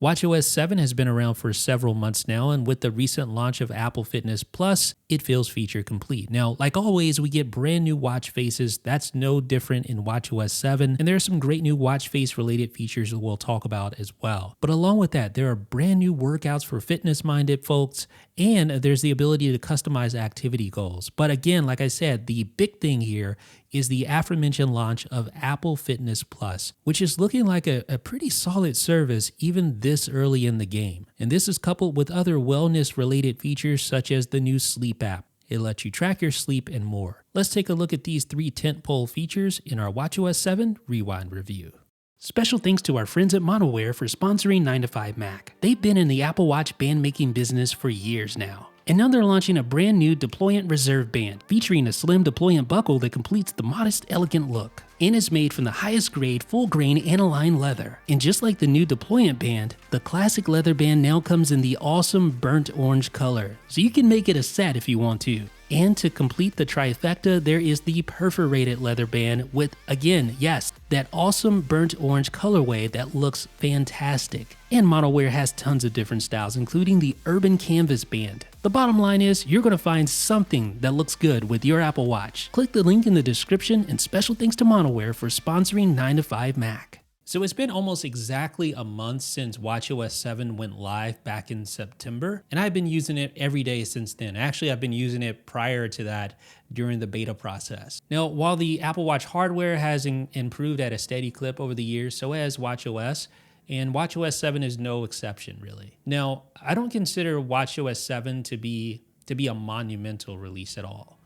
watchOS 7 has been around for several months now, and with the recent launch of Apple Fitness Plus, it feels feature complete. Now, like always, we get brand new watch faces. That's no different in watchOS 7, and there are some great new watch face related features that we'll talk about as well. But along with that, there are brand new workouts for fitness-minded folks, and there's the ability to customize activity goals. But again, like I said, the big thing here is the aforementioned launch of Apple Fitness Plus, which is looking like a pretty solid service even this early in the game. And this is coupled with other wellness-related features such as the new sleep app. It lets you track your sleep and more. Let's take a look at these 3 tentpole features in our watchOS 7 Rewind review. Special thanks to our friends at Monowear for sponsoring 9to5Mac. They've been in the Apple Watch band making business for years now. And now they're launching a brand new deployant reserve band featuring a slim deployant buckle that completes the modest, elegant look and is made from the highest grade full grain aniline leather. And just like the new deployant band, the classic leather band now comes in the awesome burnt orange color, so you can make it a set if you want to. And to complete the trifecta, there is the perforated leather band with, again, yes, that awesome burnt orange colorway that looks fantastic. And Monowear has tons of different styles, including the urban canvas band. The bottom line is, you're going to find something that looks good with your Apple Watch. Click the link in the description, and special thanks to Monowear for sponsoring 9to5Mac. So it's been almost exactly a month since watchOS 7 went live back in September, and I've been using it every day since then. Actually, I've been using it prior to that during the beta process. Now, while the Apple Watch hardware has improved at a steady clip over the years, so has watchOS, and watchOS 7 is no exception, really. Now, I don't consider watchOS 7 to be a monumental release at all.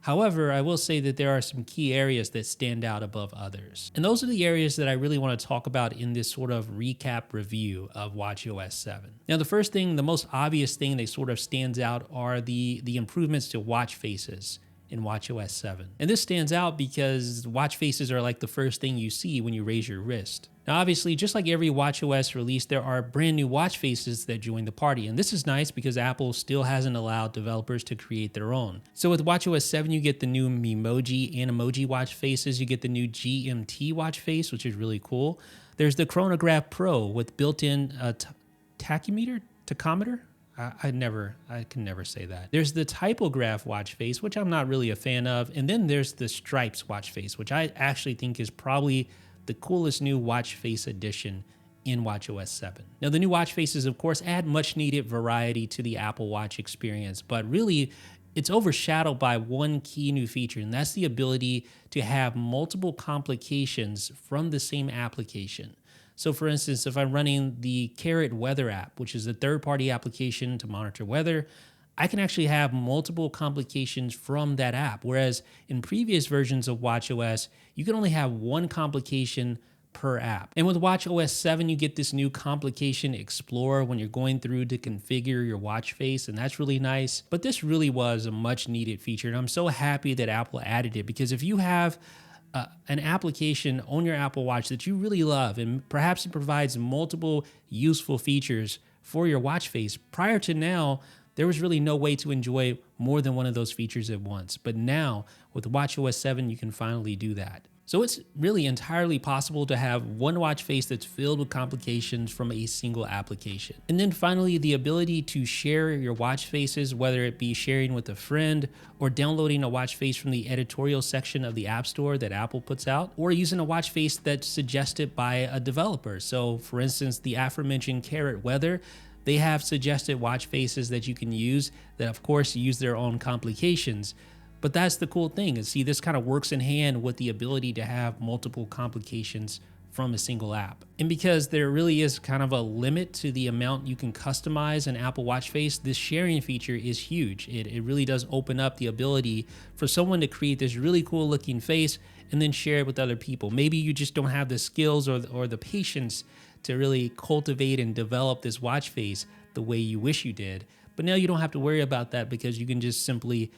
However, I will say that there are some key areas that stand out above others. And those are the areas that I really want to talk about in this sort of recap review of watchOS 7. Now, the first thing, the most obvious thing that sort of stands out are the improvements to watch faces in watchOS 7. And this stands out because watch faces are like the first thing you see when you raise your wrist. Now, obviously, just like every watchOS release, there are brand new watch faces that join the party. And this is nice because Apple still hasn't allowed developers to create their own. So with watchOS 7, you get the new Memoji and Emoji watch faces. You get the new GMT watch face, which is really cool. There's the Chronograph Pro with built-in tachometer? I can never say that. There's the typograph watch face, which I'm not really a fan of. And then there's the stripes watch face, which I actually think is probably the coolest new watch face addition in watchOS 7. Now, the new watch faces, of course, add much needed variety to the Apple Watch experience, but really it's overshadowed by one key new feature, and that's the ability to have multiple complications from the same application. So for instance, if I'm running the Carrot Weather app, which is a third-party application to monitor weather, I can actually have multiple complications from that app. Whereas in previous versions of watchOS, you can only have one complication per app. And with watchOS 7, you get this new complication explorer when you're going through to configure your watch face, and that's really nice. But this really was a much needed feature, and I'm so happy that Apple added it, because if you have an application on your Apple Watch that you really love, and perhaps it provides multiple useful features for your watch face, prior to now, there was really no way to enjoy more than one of those features at once. But now, with watchOS 7, you can finally do that. So it's really entirely possible to have one watch face that's filled with complications from a single application. And then finally, the ability to share your watch faces, whether it be sharing with a friend or downloading a watch face from the editorial section of the App Store that Apple puts out, or using a watch face that's suggested by a developer. So for instance, the aforementioned Carrot Weather, they have suggested watch faces that you can use that of course use their own complications. But that's the cool thing, is see, this kind of works in hand with the ability to have multiple complications from a single app. And because there really is kind of a limit to the amount you can customize an Apple Watch face, this sharing feature is huge. It really does open up the ability for someone to create this really cool looking face and then share it with other people. Maybe you just don't have the skills or the patience to really cultivate and develop this watch face the way you wish you did. But now you don't have to worry about that, because you can just simply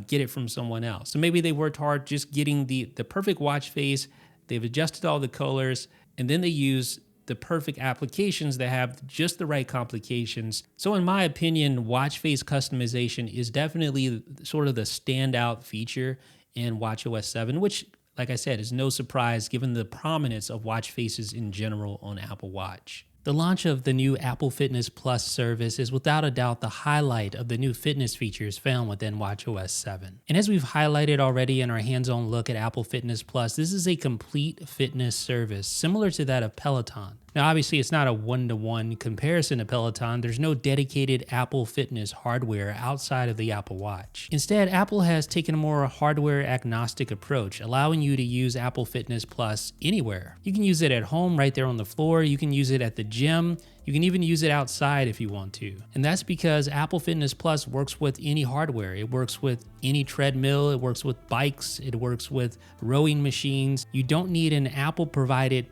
get it from someone else. So maybe they worked hard just getting the perfect watch face, they've adjusted all the colors, and then they use the perfect applications that have just the right complications. So in my opinion, watch face customization is definitely sort of the standout feature in watchOS 7, which, like I said, is no surprise given the prominence of watch faces in general on Apple Watch. The launch of the new Apple Fitness Plus service is without a doubt the highlight of the new fitness features found within watchOS 7. And as we've highlighted already in our hands-on look at Apple Fitness Plus, this is a complete fitness service similar to that of Peloton. Now, obviously, it's not a one-to-one comparison to Peloton. There's no dedicated Apple Fitness hardware outside of the Apple Watch. Instead, Apple has taken a more hardware-agnostic approach, allowing you to use Apple Fitness Plus anywhere. You can use it at home right there on the floor. You can use it at the gym. You can even use it outside if you want to. And that's because Apple Fitness Plus works with any hardware. It works with any treadmill. It works with bikes. It works with rowing machines. You don't need an Apple-provided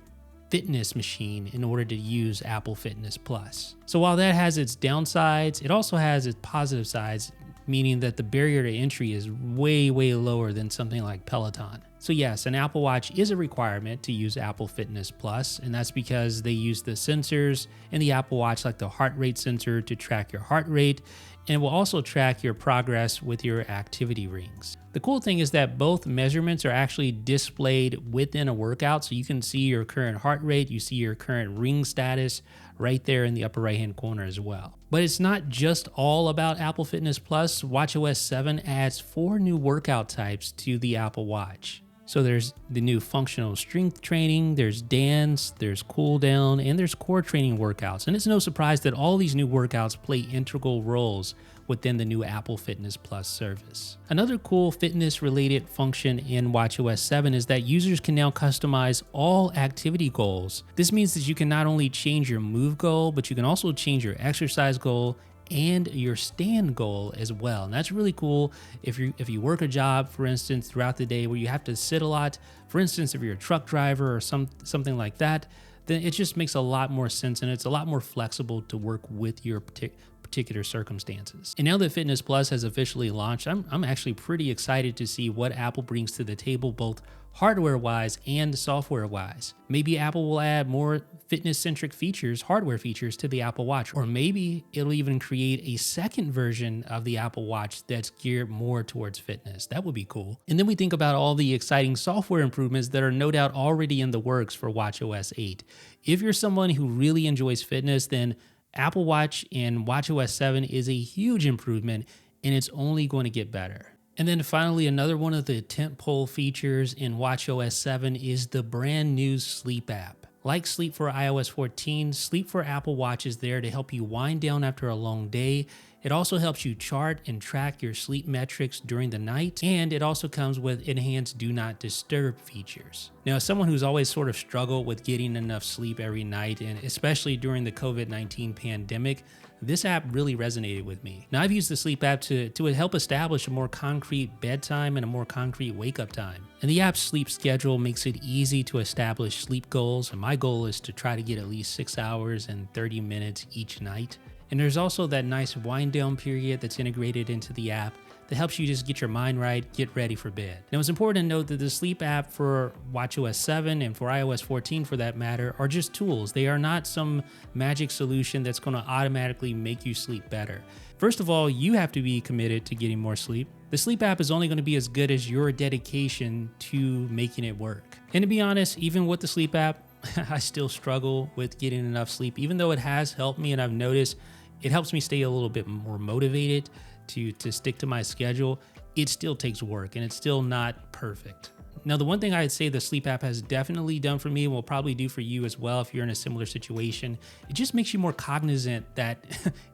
fitness machine in order to use Apple Fitness Plus. So while that has its downsides, it also has its positive sides, meaning that the barrier to entry is way lower than something like Peloton. So yes, an Apple Watch is a requirement to use Apple Fitness Plus, and that's because they use the sensors in the Apple Watch, like the heart rate sensor, to track your heart rate, and it will also track your progress with your activity rings. The cool thing is that both measurements are actually displayed within a workout, so you can see your current heart rate, you see your current ring status right there in the upper right hand corner as well. But it's not just all about Apple Fitness Plus. watchOS 7 adds 4 new workout types to the Apple Watch. So there's the new functional strength training, there's dance, there's cool down, and there's core training workouts. And it's no surprise that all these new workouts play integral roles within the new Apple Fitness Plus service. Another cool fitness-related function in watchOS 7 is that users can now customize all activity goals. This means that you can not only change your move goal, but you can also change your exercise goal and your stand goal as well. And that's really cool if you work a job, for instance, throughout the day where you have to sit a lot. For instance, if you're a truck driver or something like that, then it just makes a lot more sense and it's a lot more flexible to work with your particular circumstances. And now that Fitness Plus has officially launched, I'm actually pretty excited to see what Apple brings to the table, both hardware-wise and software-wise. Maybe Apple will add more fitness-centric features, hardware features, to the Apple Watch, or maybe it'll even create a second version of the Apple Watch that's geared more towards fitness. That would be cool. And then we think about all the exciting software improvements that are no doubt already in the works for watchOS 8. If you're someone who really enjoys fitness, then Apple Watch and watchOS 7 is a huge improvement, and it's only going to get better. And then finally, another one of the tentpole features in watchOS 7 is the brand new Sleep app. Like Sleep for iOS 14, Sleep for Apple Watch is there to help you wind down after a long day. It also helps you chart and track your sleep metrics during the night, and it also comes with enhanced Do Not Disturb features. Now, as someone who's always sort of struggled with getting enough sleep every night, and especially during the COVID-19 pandemic, this app really resonated with me. Now, I've used the Sleep app to help establish a more concrete bedtime and a more concrete wake-up time. And the app's sleep schedule makes it easy to establish sleep goals, and my goal is to try to get at least 6 hours and 30 minutes each night. And there's also that nice wind down period that's integrated into the app that helps you just get your mind right, get ready for bed. Now, it's important to note that the Sleep app for watchOS 7 and for iOS 14 for that matter are just tools. They are not some magic solution that's going to automatically make you sleep better. First of all, you have to be committed to getting more sleep. The Sleep app is only going to be as good as your dedication to making it work. And to be honest, even with the Sleep app, I still struggle with getting enough sleep, even though it has helped me and I've noticed it helps me stay a little bit more motivated to stick to my schedule. It still takes work and it's still not perfect. Now, the one thing I'd say the Sleep app has definitely done for me and will probably do for you as well if you're in a similar situation, it just makes you more cognizant that,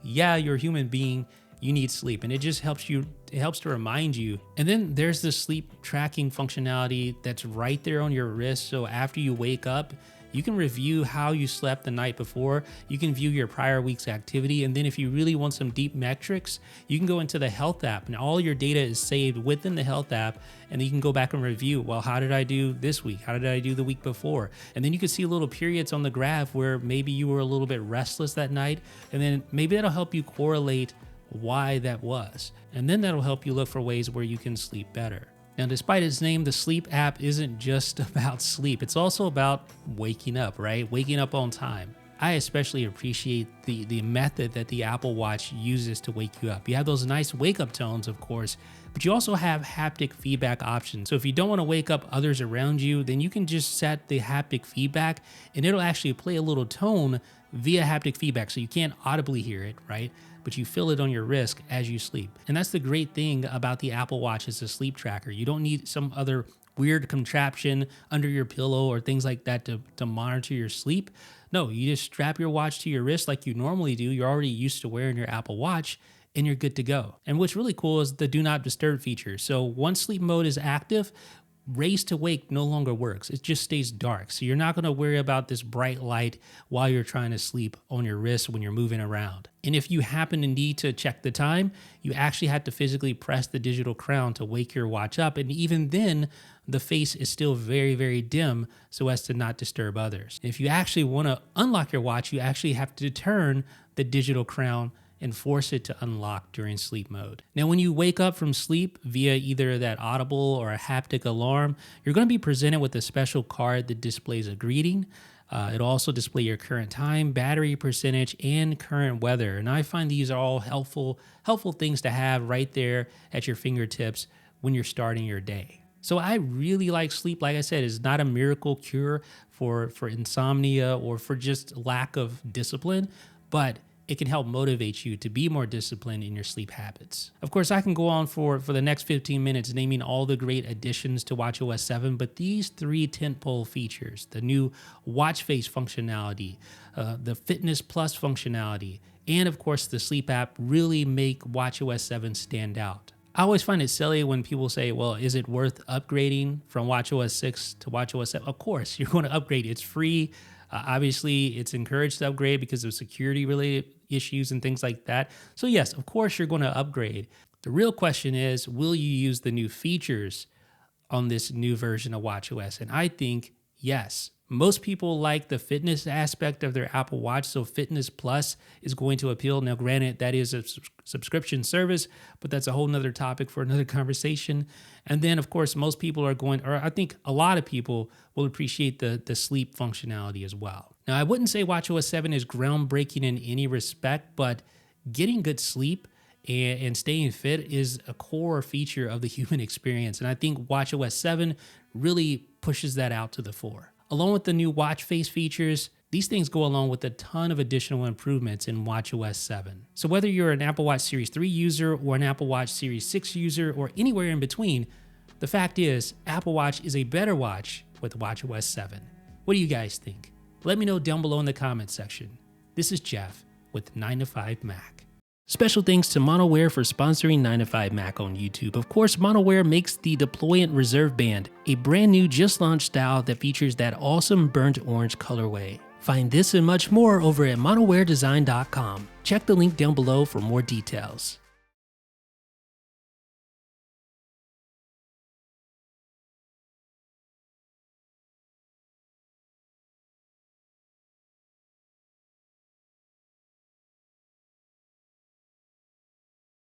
yeah, you're a human being, you need sleep, and it just helps you, it helps to remind you. And then there's the sleep tracking functionality that's right there on your wrist. So after you wake up, you can review how you slept the night before. You can view your prior week's activity. And then if you really want some deep metrics, you can go into the Health app and all your data is saved within the Health app. And then you can go back and review, well, how did I do this week? How did I do the week before? And then you can see little periods on the graph where maybe you were a little bit restless that night. And then maybe that'll help you correlate why that was. And then that'll help you look for ways where you can sleep better. Now, despite its name, the Sleep app isn't just about sleep. It's also about waking up, right? Waking up on time. I especially appreciate the method that the Apple Watch uses to wake you up. You have those nice wake up tones, of course, but you also have haptic feedback options. So if you don't want to wake up others around you, then you can just set the haptic feedback and it'll actually play a little tone via haptic feedback. So you can't audibly hear it, right? But you feel it on your wrist as you sleep. And that's the great thing about the Apple Watch as a sleep tracker. You don't need some other weird contraption under your pillow or things like that to monitor your sleep. No, you just strap your watch to your wrist like you normally do. You're already used to wearing your Apple Watch and you're good to go. And what's really cool is the do not disturb feature. So once sleep mode is active, raise to wake no longer works. It just stays dark. So you're not going to worry about this bright light while you're trying to sleep on your wrist when you're moving around. And if you happen to need to check the time, you actually have to physically press the digital crown to wake your watch up. And even then, the face is still very, very dim so as to not disturb others. If you actually want to unlock your watch, you actually have to turn the digital crown and force it to unlock during sleep mode. Now, when you wake up from sleep via either that audible or a haptic alarm, you're going to be presented with a special card that displays a greeting. It'll also display your current time, battery percentage, and current weather. And I find these are all helpful things to have right there at your fingertips when you're starting your day. So I really like sleep. Like I said, it's not a miracle cure for insomnia or for just lack of discipline, but it can help motivate you to be more disciplined in your sleep habits. Of course, I can go on for the next 15 minutes naming all the great additions to watchOS 7, but these 3 tentpole features, the new watch face functionality, the Fitness Plus functionality, and of course the sleep app really make watchOS 7 stand out. I always find it silly when people say, well, is it worth upgrading from watchOS 6 to watchOS 7? Of course, you're going to upgrade. It's free. Obviously, it's encouraged to upgrade because of security-related issues and things like that. So yes, of course, you're going to upgrade. The real question is, will you use the new features on this new version of watchOS? And I think yes. Most people like the fitness aspect of their Apple Watch, so Fitness Plus is going to appeal. Now, granted, that is a subscription service, but that's a whole nother topic for another conversation. And then, of course, most people are going, or I think a lot of people will appreciate the sleep functionality as well. Now, I wouldn't say watchOS 7 is groundbreaking in any respect, but getting good sleep and staying fit is a core feature of the human experience. And I think watchOS 7 really pushes that out to the fore. Along with the new watch face features, these things go along with a ton of additional improvements in watchOS 7. So whether you're an Apple Watch Series 3 user or an Apple Watch Series 6 user or anywhere in between, the fact is Apple Watch is a better watch with watchOS 7. What do you guys think? Let me know down below in the comments section. This is Jeff with 9to5Mac. Special thanks to Monowear for sponsoring 9to5Mac on YouTube. Of course, Monowear makes the Deployant Reserve Band, a brand new just launched style that features that awesome burnt orange colorway. Find this and much more over at monoweardesign.com. Check the link down below for more details.